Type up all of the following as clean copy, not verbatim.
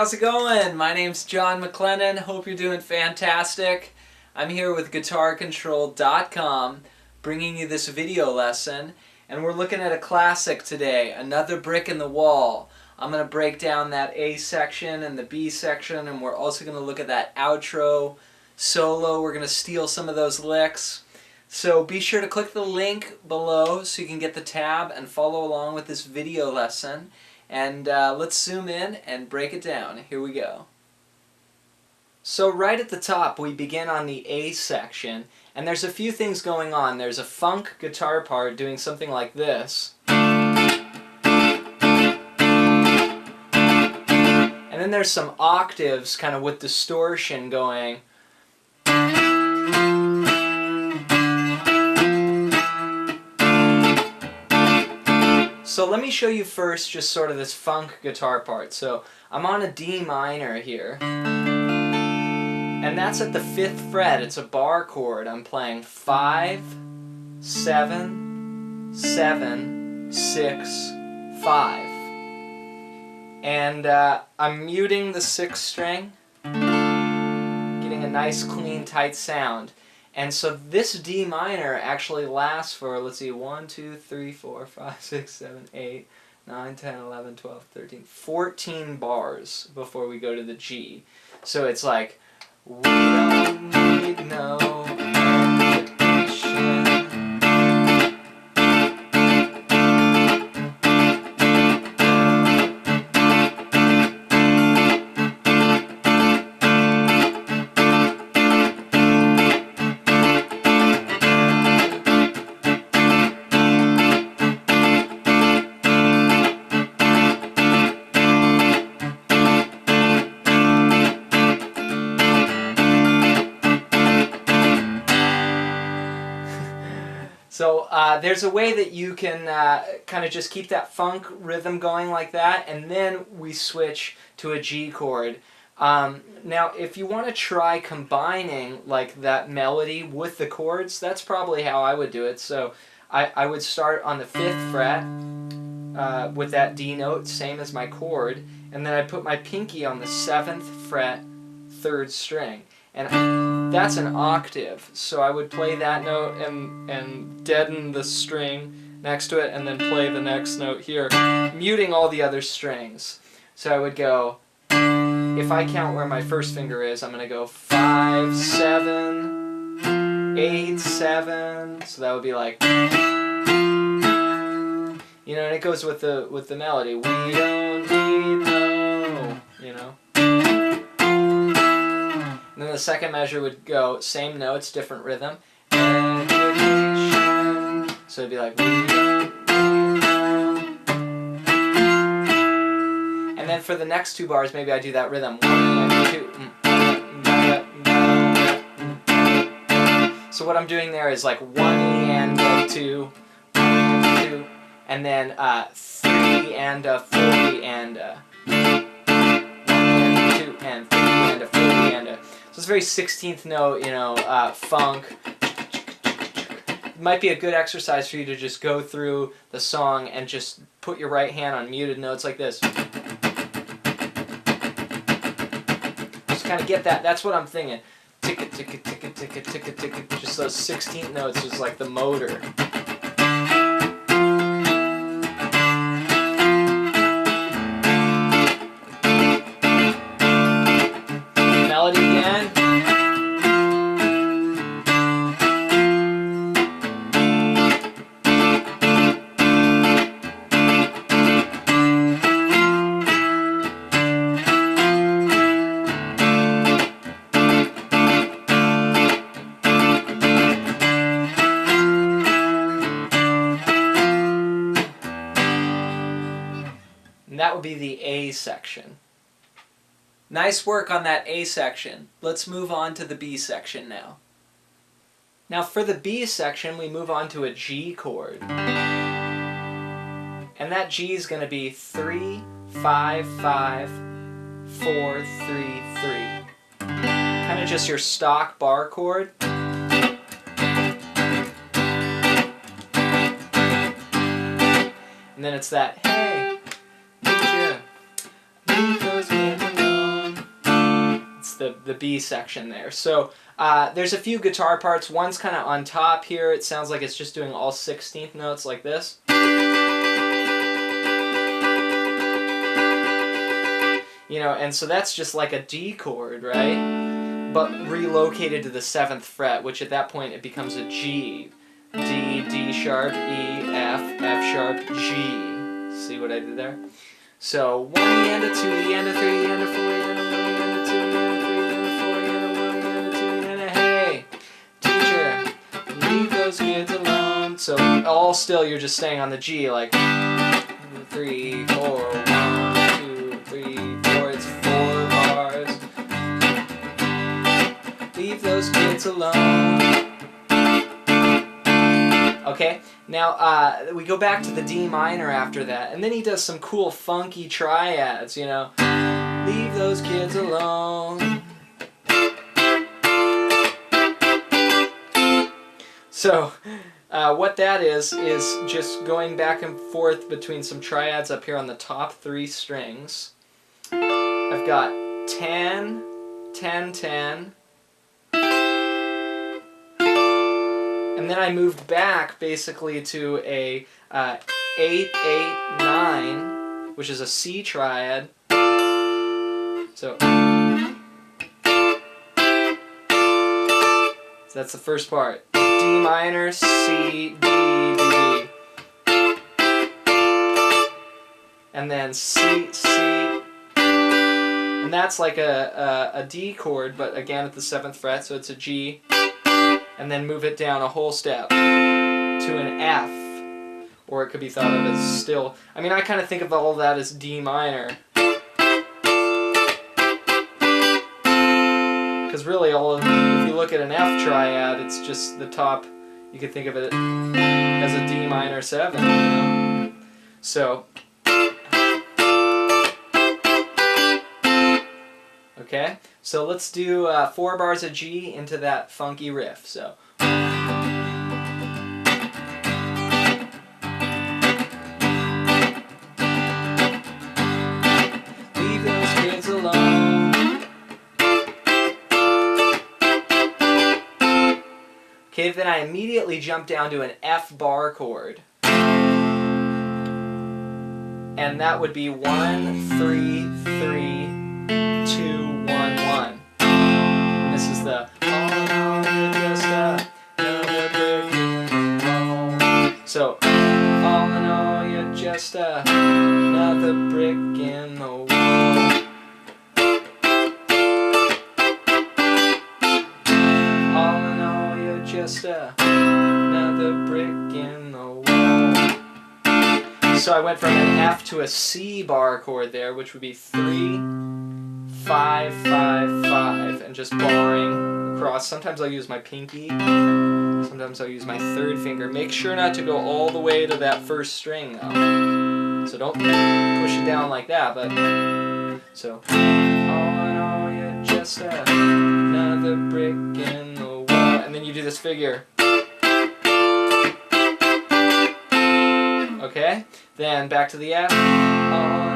how's it going? My name's Jon Maclennan. Hope you're doing fantastic. I'm here with GuitarControl.com bringing you this video lesson, and we're looking at a classic today, Another Brick in the Wall. I'm going to break down that A section and the B section, and we're also going to look at that outro solo. We're going to steal some of those licks. So be sure to click the link below so you can get the tab and follow along with this video lesson. And let's zoom in and break it down. Here we go. So right at the top we begin on the A section, and there's a few things going on. There's a funk guitar part doing something like this. And then there's some octaves kind of with distortion going. So let me show you first just sort of this funk guitar part. So I'm on a D minor here, and that's at the 5th fret. It's a bar chord. I'm playing 5, 7, 7, 6, 5. And I'm muting the 6th string, getting a nice clean tight sound. And so this D minor actually lasts for, let's see, 1, 2, 3, 4, 5, 6, 7, 8, 9, 10, 11, 12, 13, 14 bars before we go to the G. So it's like, we don't need no invitation. So there's a way that you can kind of just keep that funk rhythm going like that, and then we switch to a G chord. Now if you want to try combining like that melody with the chords, that's probably how I would do it. So I would start on the 5th fret with that D note, same as my chord, and then I put my pinky on the 7th fret, 3rd string. And that's an octave, so I would play that note and deaden the string next to it, and then play the next note here, muting all the other strings. So I would go, if I count where my first finger is, I'm going to go 5, 7, 8, 7, so that would be like, you know, and it goes with the melody. We don't need no, you know. And then the second measure would go, same notes, different rhythm. So it'd be like, and then for the next 2 bars, maybe I do that rhythm. 1 and 2. So what I'm doing there is like 1 and 2, 1 and 2, and then 3 and 4 and 1 and 2 and 3 and 4 and So it's a very 16th note, you know, funk. It might be a good exercise for you to just go through the song and just put your right hand on muted notes like this. Just kind of get that. That's what I'm thinking. Ticka ticka ticka ticka ticka ticka. Just those 16th notes is like the motor. Melody again. And that would be the A section. Nice work on that A section. Let's move on to the B section now. Now for the B section, we move on to a G chord. And that G is going to be 3, 5, 5, 4, 3, 3. Kind of just your stock bar chord. And then it's that, hey, teacher, because we know the B section there. So there's a few guitar parts. One's kind of on top here. It sounds like it's just doing all 16th notes like this. You know, and so that's just like a D chord, right? But relocated to the 7th fret, which at that point it becomes a G. D, D sharp, E, F, F sharp, G. See what I did there? So 1 E and a 2 E and a 3 E and a 4 E and a 1 E and a 2 E and a 3 E and a 4 E and a 1 E and a 2 E and a hey, teacher, leave those kids alone. So all still you're just staying on the G, like 3, 4, 1, 2, 3, 4. It's 4 bars. Leave those kids alone. Okay, now we go back to the D minor after that, and then he does some cool funky triads, you know. Leave those kids alone. So what that is just going back and forth between some triads up here on the top 3 strings. I've got 10, 10, 10. And then I moved back basically to a 8, 8, 9, which is a C triad. So that's the first part. D minor, C, D, D. And then C, C. And that's like a D chord, but again at the 7th fret, so it's a G. And then move it down a whole step to an F, or it could be thought of as still. I mean, I kind of think of all of that as D minor, because really, if you look at an F triad, it's just the top. You could think of it as a D minor 7. You know? So, okay. So let's do 4 bars of G into that funky riff. So. Leave those kids alone. Okay, then I immediately jump down to an F bar chord. And that would be 1, 3, 3, 2, 1, 1. And this is the all in all, you're just another brick in the wall. So all in all, you're just another brick in the wall. All in all, you're just another brick in the wall. So I went from an F to a C bar chord there, which would be 3, 5, 5, 5, and just barring across. Sometimes I'll use my pinky, sometimes I'll use my 3rd finger. Make sure not to go all the way to that 1st string though. So don't push it down like that, but so all in all, you're just another brick in the wall. And then you do this figure. Okay? Then back to the F. All in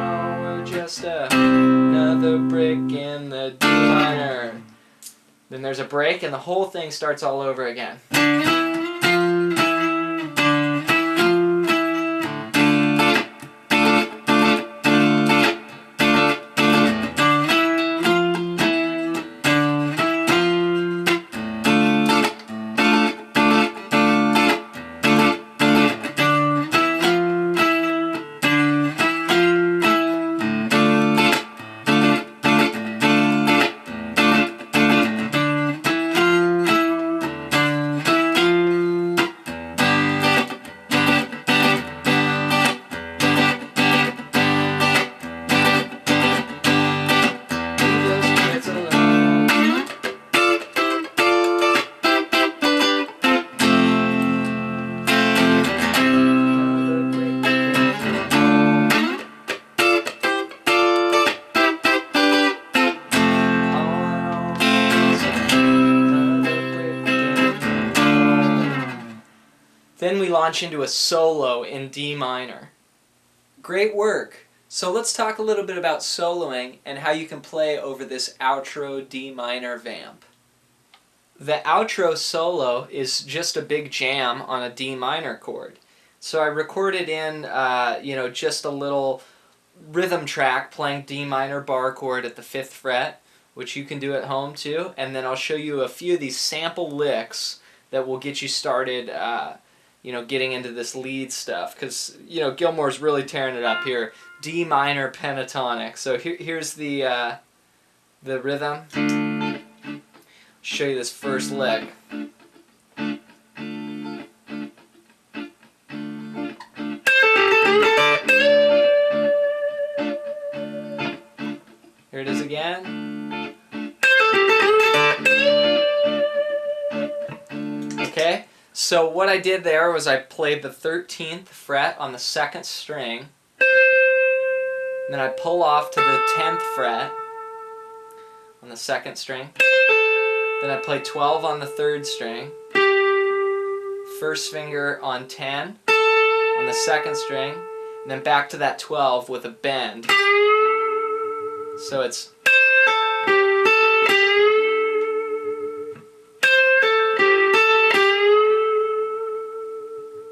all, we're just another brick in the D minor. Then there's a break and the whole thing starts all over again. Then we launch into a solo in D minor. Great work. So let's talk a little bit about soloing and how you can play over this outro D minor vamp. The outro solo is just a big jam on a D minor chord. So I recorded in, just a little rhythm track playing D minor bar chord at the 5th fret, which you can do at home too, and then I'll show you a few of these sample licks that will get you started, getting into this lead stuff, because, Gilmour's really tearing it up here. D minor pentatonic. So here's the rhythm. Show you this first lick. Here it is again. Okay, so what I did there was I played the 13th fret on the 2nd string, then I pull off to the 10th fret on the 2nd string, then I play 12 on the 3rd string, 1st finger on 10 on the 2nd string, and then back to that 12 with a bend. So it's...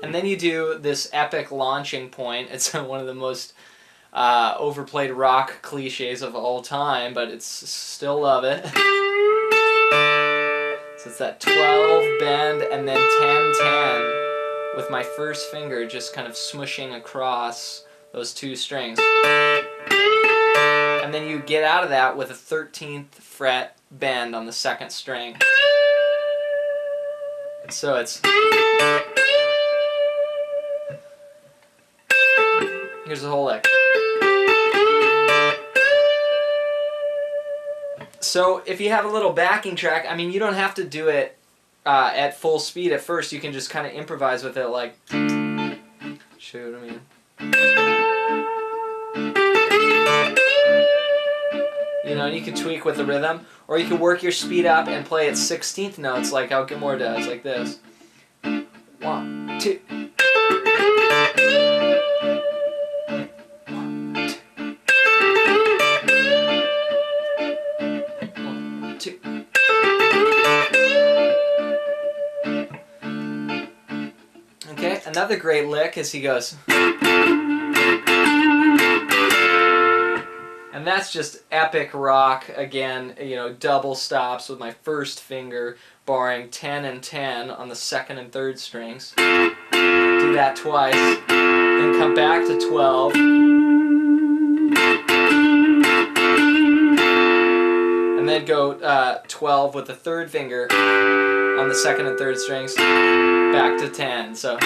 And then you do this epic launching point. It's one of the most overplayed rock cliches of all time, but it's still love it. So it's that 12 bend and then 10-10 with my first finger just kind of smushing across those two strings. And then you get out of that with a 13th fret bend on the 2nd string. So it's... Here's the whole lick. So if you have a little backing track, I mean, you don't have to do it at full speed at first. You can just kind of improvise with it, like... Show you what I mean. And you can tweak with the rhythm, or you can work your speed up and play at 16th notes like how Gilmour does, like this. 1, 2. 1, 2. Okay, another great lick is he goes... And that's just epic rock, again, double stops with my first finger, barring 10 and 10 on the 2nd and 3rd strings. Do that twice, then come back to 12. And then go 12 with the 3rd finger on the 2nd and 3rd strings, back to 10. So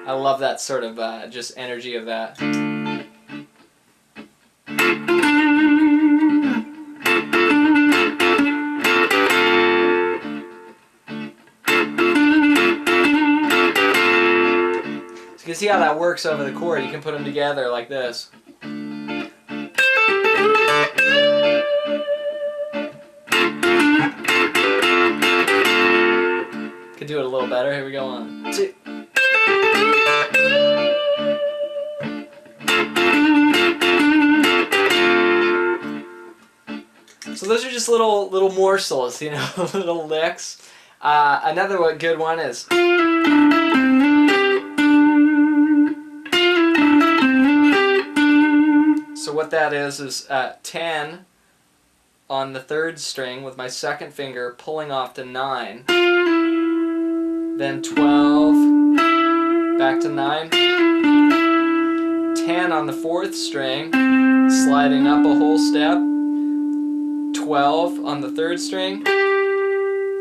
I love that sort of just energy of that. So you can see how that works over the chord. You can put them together like this. Could do it a little better. Here we go. 1, 2. So those are just little morsels, little licks. Another good one is... So what that is 10 on the 3rd string with my 2nd finger pulling off to 9. Then 12, back to 9. 10 on the 4th string, sliding up a whole step. 12 on the 3rd string,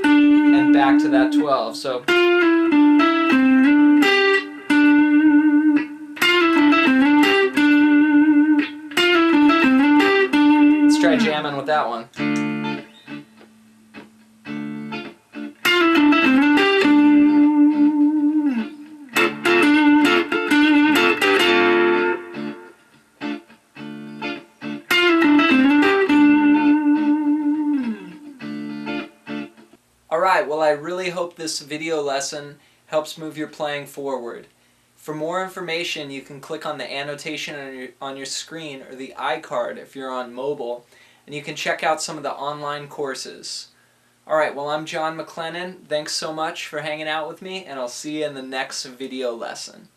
and back to that 12. So let's try jamming with that one. Alright, well, I really hope this video lesson helps move your playing forward. For more information, you can click on the annotation on your screen or the iCard if you're on mobile, and you can check out some of the online courses. Alright, well, I'm Jon Maclennan. Thanks so much for hanging out with me, and I'll see you in the next video lesson.